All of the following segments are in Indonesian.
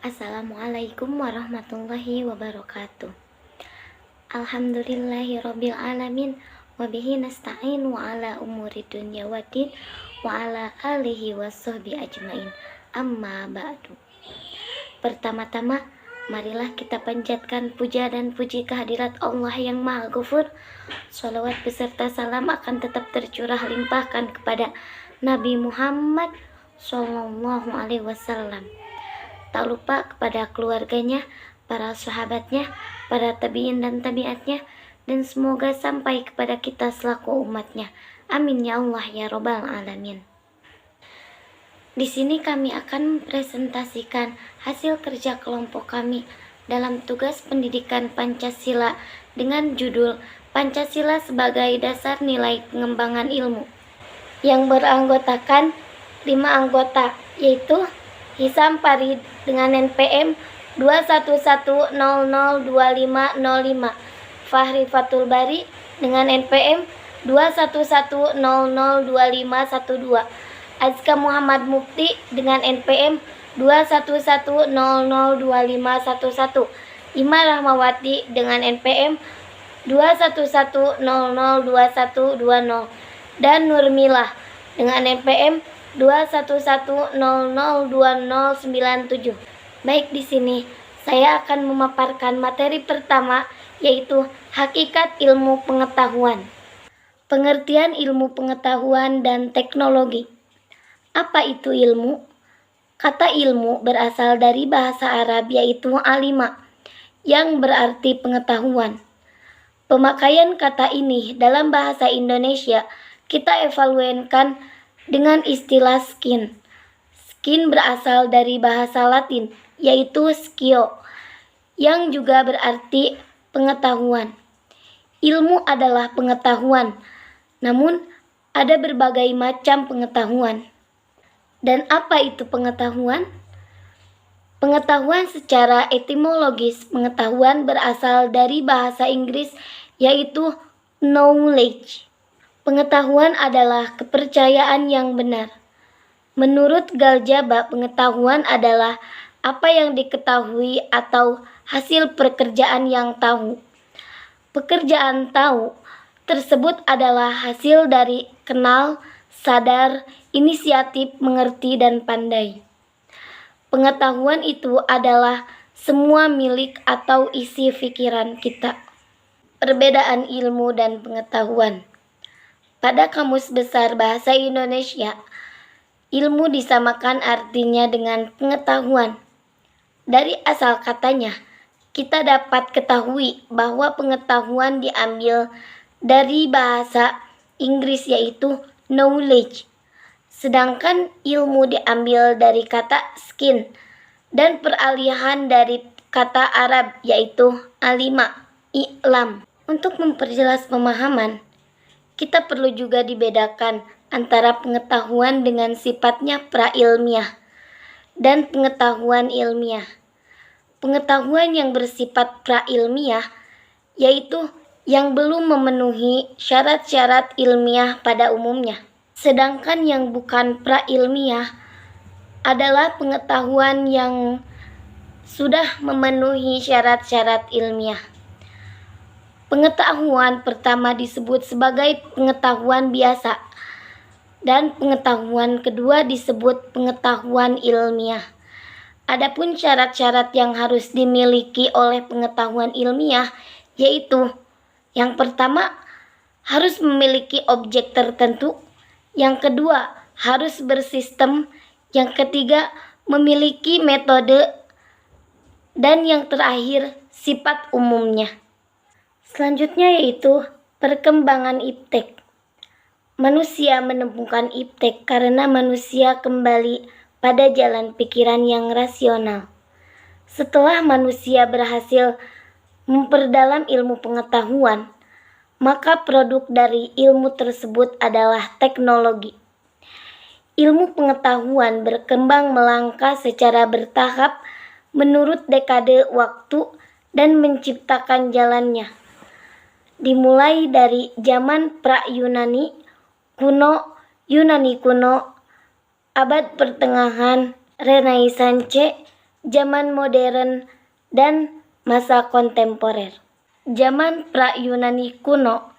Assalamualaikum warahmatullahi wabarakatuh. Alhamdulillahirabbil alamin wa bihi nasta'in wa ala umuri dunya waddin wa ala alihi washabbi ajmain. Amma ba'du. Pertama-tama, marilah kita panjatkan puja dan puji kehadirat Allah yang Maha Ghafur. Shalawat beserta salam akan tetap tercurah limpahkan kepada Nabi Muhammad Sallallahu Alaihi Wasallam. Tak lupa kepada keluarganya, para sahabatnya, para tabi'in dan tabi'atnya, dan semoga sampai kepada kita selaku umatnya. Amin ya Allah ya Rabbal Alamin. Di sini kami akan presentasikan hasil kerja kelompok kami dalam tugas pendidikan Pancasila dengan judul Pancasila sebagai Dasar Nilai Pengembangan Ilmu, yang beranggotakan 5 anggota, yaitu Hisam Farid dengan NPM 211002505, Fahri Fatul Bari dengan NPM 211002512, Azka Muhammad Mukti dengan NPM 211002511, Ima Rahmawati dengan NPM 211002120, dan Nurmilah dengan NPM 211002097. Baik, di sini saya akan memaparkan materi pertama, yaitu hakikat ilmu pengetahuan. Pengertian ilmu pengetahuan dan teknologi. Apa itu ilmu? Kata ilmu berasal dari bahasa Arab, yaitu alima, yang berarti pengetahuan. Pemakaian kata ini dalam bahasa Indonesia kita evaluasikan dengan istilah skin. Skin berasal dari bahasa Latin, yaitu scio, yang juga berarti pengetahuan. Ilmu adalah pengetahuan, namun ada berbagai macam pengetahuan. Dan apa itu pengetahuan? Pengetahuan secara etimologis, pengetahuan berasal dari bahasa Inggris, yaitu knowledge. Pengetahuan adalah kepercayaan yang benar. Menurut Galjaba, pengetahuan adalah apa yang diketahui atau hasil pekerjaan yang tahu. Pekerjaan tahu tersebut adalah hasil dari kenal, sadar, inisiatif, mengerti, dan pandai. Pengetahuan itu adalah semua milik atau isi pikiran kita. Perbedaan ilmu dan pengetahuan. Pada Kamus Besar Bahasa Indonesia, ilmu disamakan artinya dengan pengetahuan. Dari asal katanya, kita dapat ketahui bahwa pengetahuan diambil dari bahasa Inggris, yaitu knowledge. Sedangkan ilmu diambil dari kata skin dan peralihan dari kata Arab, yaitu alima, i'lam. Untuk memperjelas pemahaman, kita perlu juga dibedakan antara pengetahuan dengan sifatnya prailmiah dan pengetahuan ilmiah. Pengetahuan yang bersifat prailmiah yaitu yang belum memenuhi syarat-syarat ilmiah pada umumnya. Sedangkan yang bukan prailmiah adalah pengetahuan yang sudah memenuhi syarat-syarat ilmiah. Pengetahuan pertama disebut sebagai pengetahuan biasa, dan pengetahuan kedua disebut pengetahuan ilmiah. Adapun syarat-syarat yang harus dimiliki oleh pengetahuan ilmiah, yaitu yang pertama harus memiliki objek tertentu, yang kedua harus bersistem, yang ketiga memiliki metode, dan yang terakhir sifat umumnya. Selanjutnya yaitu perkembangan iptek. Manusia menemukan iptek karena manusia kembali pada jalan pikiran yang rasional. Setelah manusia berhasil memperdalam ilmu pengetahuan, maka produk dari ilmu tersebut adalah teknologi. Ilmu pengetahuan berkembang melangkah secara bertahap menurut dekade waktu dan menciptakan jalannya. Dimulai dari zaman pra-Yunani kuno, Yunani kuno, abad pertengahan, Renaissance, zaman modern, dan masa kontemporer. Zaman pra-Yunani kuno,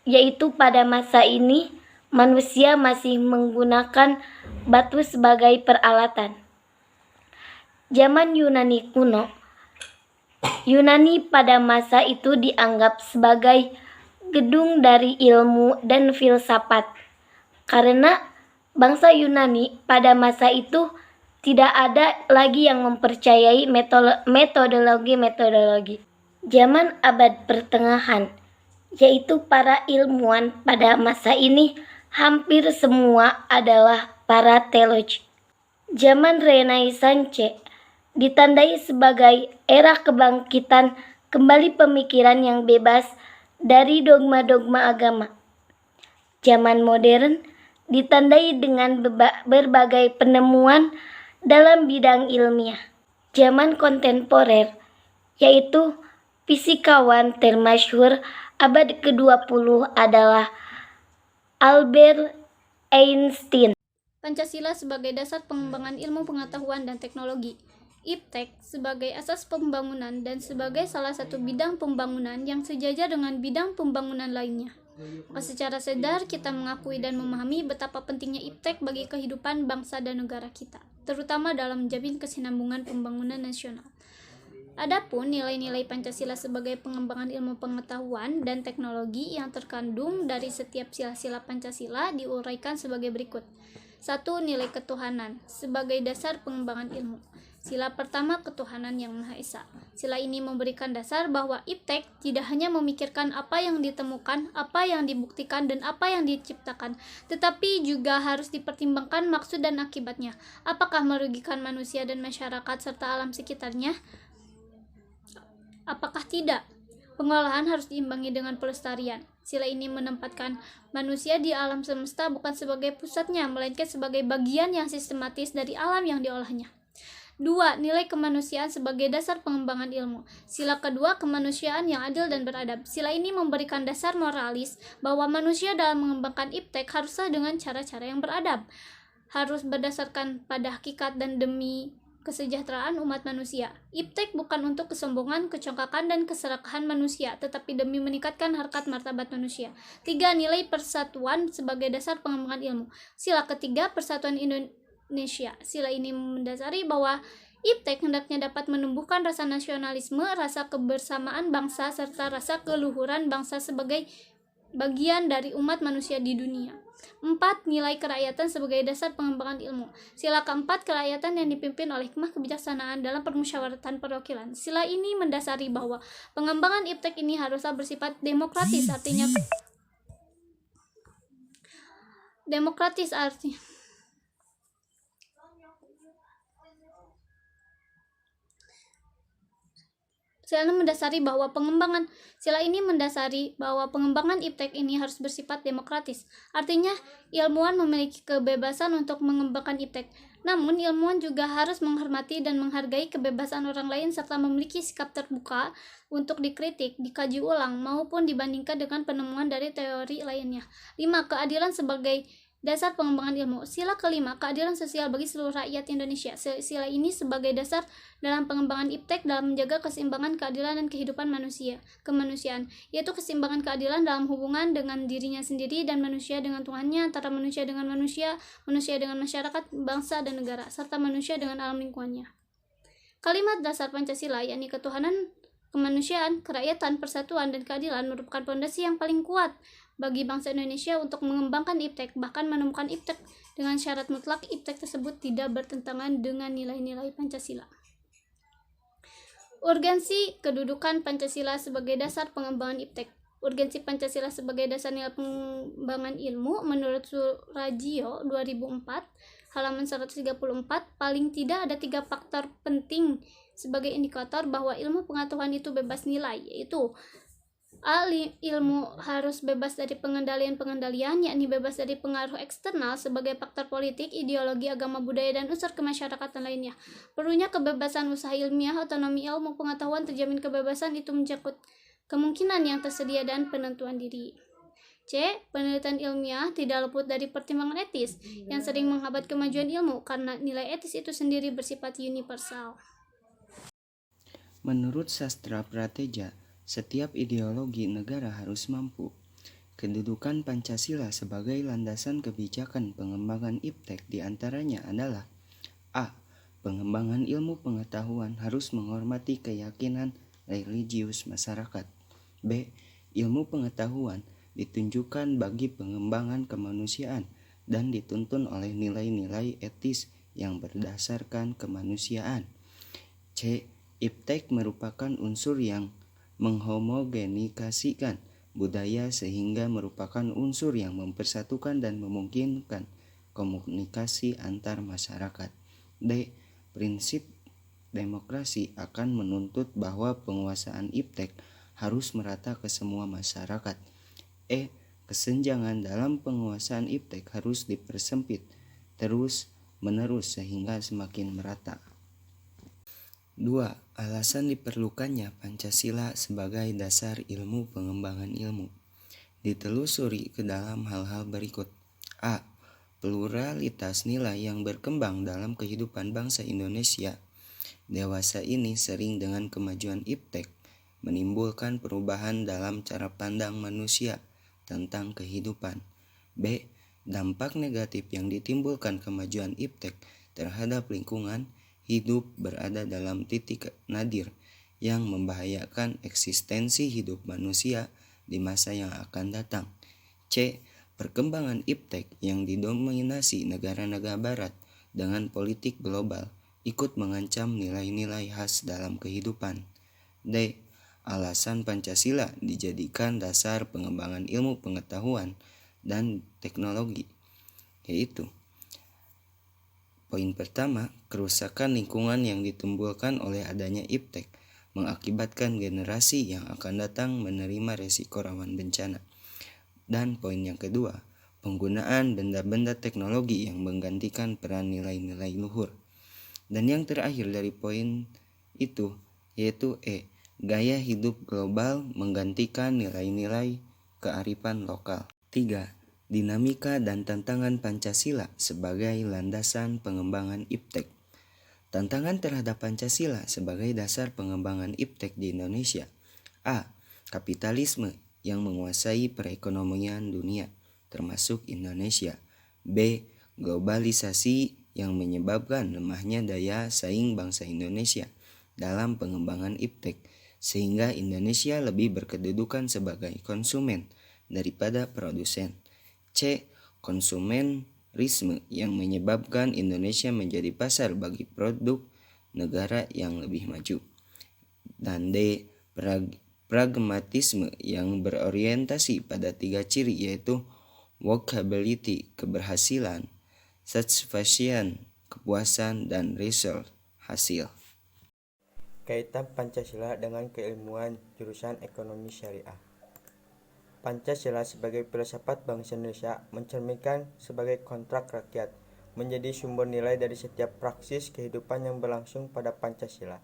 yaitu pada masa ini manusia masih menggunakan batu sebagai peralatan. Zaman Yunani kuno, Yunani pada masa itu dianggap sebagai gedung dari ilmu dan filsafat, karena bangsa Yunani pada masa itu tidak ada lagi yang mempercayai metodologi. Zaman abad pertengahan, yaitu para ilmuwan pada masa ini hampir semua adalah para teologi. Zaman Renaissance ditandai sebagai era kebangkitan kembali pemikiran yang bebas dari dogma-dogma agama. Zaman modern ditandai dengan berbagai penemuan dalam bidang ilmiah. Zaman kontemporer, yaitu fisikawan termasyhur abad ke-20 adalah Albert Einstein. Pancasila sebagai dasar pengembangan ilmu pengetahuan dan teknologi. Iptek sebagai asas pembangunan dan sebagai salah satu bidang pembangunan yang sejajar dengan bidang pembangunan lainnya. Secara sadar kita mengakui dan memahami betapa pentingnya iptek bagi kehidupan bangsa dan negara kita, terutama dalam menjamin kesinambungan pembangunan nasional. Adapun nilai-nilai Pancasila sebagai pengembangan ilmu pengetahuan dan teknologi yang terkandung dari setiap sila-sila Pancasila diuraikan sebagai berikut. 1. Nilai ketuhanan sebagai dasar pengembangan ilmu. Sila pertama, ketuhanan yang Maha Esa. Sila ini memberikan dasar bahwa iptek tidak hanya memikirkan apa yang ditemukan, apa yang dibuktikan, dan apa yang diciptakan, tetapi juga harus dipertimbangkan maksud dan akibatnya. Apakah merugikan manusia dan masyarakat serta alam sekitarnya? Apakah tidak? Pengolahan harus diimbangi dengan pelestarian. Sila ini menempatkan manusia di alam semesta bukan sebagai pusatnya, melainkan sebagai bagian yang sistematis dari alam yang diolahnya. 2. Nilai kemanusiaan sebagai dasar pengembangan ilmu. Sila kedua, kemanusiaan yang adil dan beradab. Sila ini memberikan dasar moralis bahwa manusia dalam mengembangkan iptek haruslah dengan cara-cara yang beradab, harus berdasarkan pada hakikat dan demi kesejahteraan umat manusia. Iptek bukan untuk kesombongan, kecongkakan, dan keserakahan manusia, tetapi demi meningkatkan harkat martabat manusia. 3. Nilai persatuan sebagai dasar pengembangan ilmu. Sila ketiga, persatuan Indonesia. Sila ini mendasari bahwa iptek hendaknya dapat menumbuhkan rasa nasionalisme, rasa kebersamaan bangsa, serta rasa keluhuran bangsa sebagai bagian dari umat manusia di dunia. 4. Nilai kerakyatan sebagai dasar pengembangan ilmu. Sila keempat, kerakyatan yang dipimpin oleh hikmah kebijaksanaan dalam permusyawaratan perwakilan. Sila ini mendasari bahwa pengembangan iptek ini haruslah bersifat demokratis, artinya Sila ini mendasari bahwa pengembangan iptek ini harus bersifat demokratis. Artinya, ilmuwan memiliki kebebasan untuk mengembangkan iptek. Namun, ilmuwan juga harus menghormati dan menghargai kebebasan orang lain serta memiliki sikap terbuka untuk dikritik, dikaji ulang, maupun dibandingkan dengan penemuan dari teori lainnya. 5. Keadilan sebagai dasar pengembangan ilmu. Sila kelima, keadilan sosial bagi seluruh rakyat Indonesia. Sila ini sebagai dasar dalam pengembangan iptek dalam menjaga keseimbangan keadilan dan kehidupan kemanusiaan, yaitu keseimbangan keadilan dalam hubungan dengan dirinya sendiri dan manusia dengan Tuhannya, antara manusia dengan manusia dengan masyarakat, bangsa dan negara, serta manusia dengan alam lingkungannya. Kalimat dasar Pancasila, yakni ketuhanan, kemanusiaan, kerakyatan, persatuan, dan keadilan merupakan fondasi yang paling kuat bagi bangsa Indonesia untuk mengembangkan iptek, bahkan menemukan iptek dengan syarat mutlak iptek tersebut tidak bertentangan dengan nilai-nilai Pancasila. Urgensi kedudukan Pancasila sebagai dasar pengembangan iptek. Urgensi Pancasila sebagai dasar nilai pengembangan ilmu menurut Surajio 2004 halaman 134 paling tidak ada 3 faktor penting sebagai indikator bahwa ilmu pengetahuan itu bebas nilai, yaitu ilmu harus bebas dari pengendalian, yakni bebas dari pengaruh eksternal sebagai faktor politik, ideologi, agama, budaya, dan unsur kemasyarakatan lainnya. Perlunya kebebasan usaha ilmiah, otonomi ilmu pengetahuan, terjamin kebebasan itu mencakup kemungkinan yang tersedia dan penentuan diri. C. Penelitian ilmiah tidak luput dari pertimbangan etis yang sering menghambat kemajuan ilmu karena nilai etis itu sendiri bersifat universal. Menurut sastra Prateja, setiap ideologi negara harus mampu. Kedudukan Pancasila sebagai landasan kebijakan pengembangan iptek diantaranya adalah A. Pengembangan ilmu pengetahuan harus menghormati keyakinan religius masyarakat. B. Ilmu pengetahuan ditunjukkan bagi pengembangan kemanusiaan dan dituntun oleh nilai-nilai etis yang berdasarkan kemanusiaan. C. Iptek merupakan unsur yang menghomogenikasikan budaya sehingga merupakan unsur yang mempersatukan dan memungkinkan komunikasi antar masyarakat. D. Prinsip demokrasi akan menuntut bahwa penguasaan iptek harus merata ke semua masyarakat. E. Kesenjangan dalam penguasaan iptek harus dipersempit terus menerus sehingga semakin merata. 2. Alasan diperlukannya Pancasila sebagai dasar ilmu pengembangan ilmu. Ditelusuri ke dalam hal-hal berikut. A. Pluralitas nilai yang berkembang dalam kehidupan bangsa Indonesia. Dewasa ini sering dengan kemajuan iptek menimbulkan perubahan dalam cara pandang manusia tentang kehidupan. B. Dampak negatif yang ditimbulkan kemajuan iptek terhadap lingkungan hidup berada dalam titik nadir yang membahayakan eksistensi hidup manusia di masa yang akan datang. C. Perkembangan iptek yang didominasi negara-negara barat dengan politik global ikut mengancam nilai-nilai khas dalam kehidupan. D. Alasan Pancasila dijadikan dasar pengembangan ilmu pengetahuan dan teknologi, yaitu poin pertama, kerusakan lingkungan yang ditimbulkan oleh adanya iptek mengakibatkan generasi yang akan datang menerima resiko rawan bencana. Dan poin yang kedua, penggunaan benda-benda teknologi yang menggantikan peran nilai-nilai luhur. Dan yang terakhir dari poin itu yaitu E, gaya hidup global menggantikan nilai-nilai kearifan lokal. 3. Dinamika dan tantangan Pancasila sebagai landasan pengembangan iptek. Tantangan terhadap Pancasila sebagai dasar pengembangan iptek di Indonesia. A. Kapitalisme yang menguasai perekonomian dunia, termasuk Indonesia. B. Globalisasi yang menyebabkan lemahnya daya saing bangsa Indonesia dalam pengembangan iptek, sehingga Indonesia lebih berkedudukan sebagai konsumen daripada produsen. C. Konsumerisme yang menyebabkan Indonesia menjadi pasar bagi produk negara yang lebih maju. Dan D. Pragmatisme yang berorientasi pada 3 ciri yaitu workability, keberhasilan, satisfaction, kepuasan, dan result, hasil. Kaitan Pancasila dengan keilmuan jurusan ekonomi syariah. Pancasila sebagai filsafat bangsa Indonesia mencerminkan sebagai kontrak rakyat, menjadi sumber nilai dari setiap praksis kehidupan yang berlangsung pada Pancasila.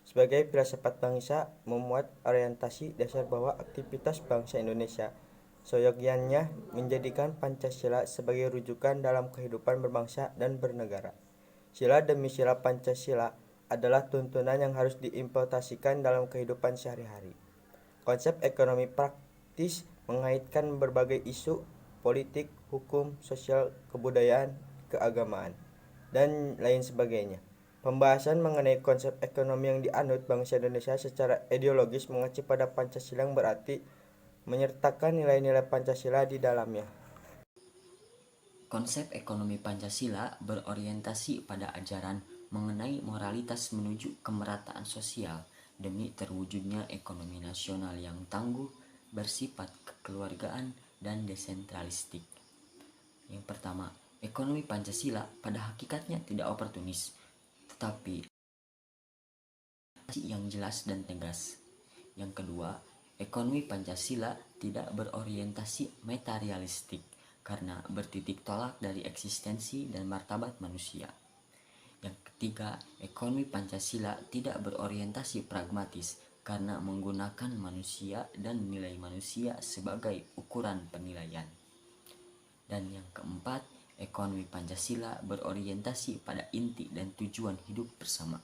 Sebagai filsafat bangsa memuat orientasi dasar bahwa aktivitas bangsa Indonesia seyogianya menjadikan Pancasila sebagai rujukan dalam kehidupan berbangsa dan bernegara. Sila demi sila Pancasila adalah tuntunan yang harus diimplementasikan dalam kehidupan sehari-hari. Konsep ekonomi praktis mengaitkan berbagai isu politik, hukum, sosial, kebudayaan, keagamaan, dan lain sebagainya. Pembahasan mengenai konsep ekonomi yang dianut bangsa Indonesia secara ideologis mengacu pada Pancasila yang berarti menyertakan nilai-nilai Pancasila di dalamnya. Konsep ekonomi Pancasila berorientasi pada ajaran mengenai moralitas menuju kemerataan sosial demi terwujudnya ekonomi nasional yang tangguh, bersifat kekeluargaan, dan desentralistik. Yang pertama, ekonomi Pancasila pada hakikatnya tidak oportunis, tetapi yang jelas dan tegas. Yang kedua, ekonomi Pancasila tidak berorientasi materialistik karena bertitik tolak dari eksistensi dan martabat manusia. Yang ketiga, ekonomi Pancasila tidak berorientasi pragmatis karena menggunakan manusia dan nilai manusia sebagai ukuran penilaian. Dan yang keempat, ekonomi Pancasila berorientasi pada inti dan tujuan hidup bersama.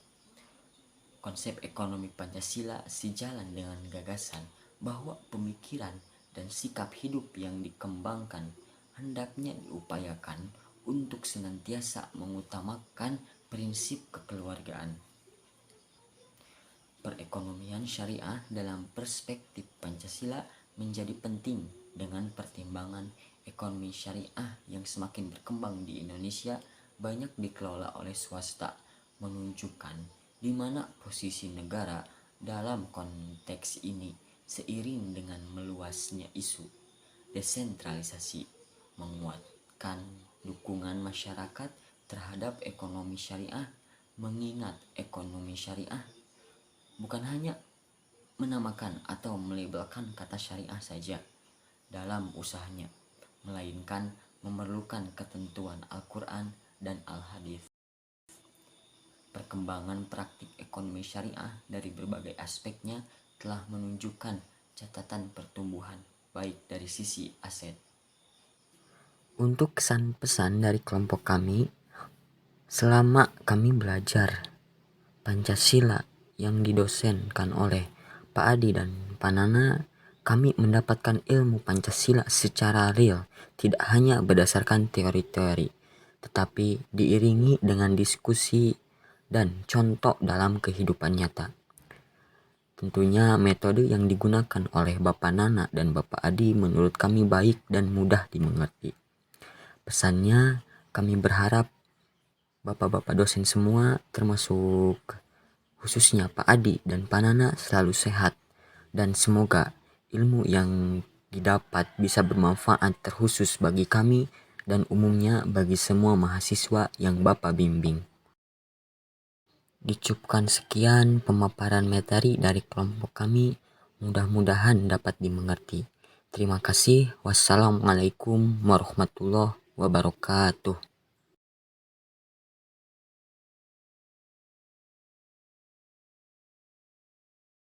Konsep ekonomi Pancasila sejalan dengan gagasan bahwa pemikiran dan sikap hidup yang dikembangkan hendaknya diupayakan untuk senantiasa mengutamakan prinsip kekeluargaan. Perekonomian syariah dalam perspektif Pancasila menjadi penting dengan pertimbangan ekonomi syariah yang semakin berkembang di Indonesia banyak dikelola oleh swasta, menunjukkan di mana posisi negara dalam konteks ini seiring dengan meluasnya isu desentralisasi, menguatkan dukungan masyarakat terhadap ekonomi syariah, mengingat ekonomi syariah bukan hanya menamakan atau melabelkan kata syariah saja dalam usahanya, melainkan memerlukan ketentuan Al-Quran dan Al-Hadis. Perkembangan praktik ekonomi syariah dari berbagai aspeknya telah menunjukkan catatan pertumbuhan baik dari sisi aset. Untuk kesan pesan dari kelompok kami, selama kami belajar Pancasila yang didosenkan oleh Pak Adi dan Pak Nana, kami mendapatkan ilmu Pancasila secara real, tidak hanya berdasarkan teori-teori, tetapi diiringi dengan diskusi dan contoh dalam kehidupan nyata. Tentunya metode yang digunakan oleh Bapak Nana dan Bapak Adi menurut kami baik dan mudah dimengerti. Pesannya, kami berharap Bapak-bapak dosen semua, termasuk khususnya Pak Adi dan Pak Nana, selalu sehat, dan semoga ilmu yang didapat bisa bermanfaat terkhusus bagi kami dan umumnya bagi semua mahasiswa yang Bapak bimbing. Dicukupkan sekian pemaparan materi dari kelompok kami, mudah-mudahan dapat dimengerti. Terima kasih. Wassalamualaikum warahmatullahi wabarakatuh.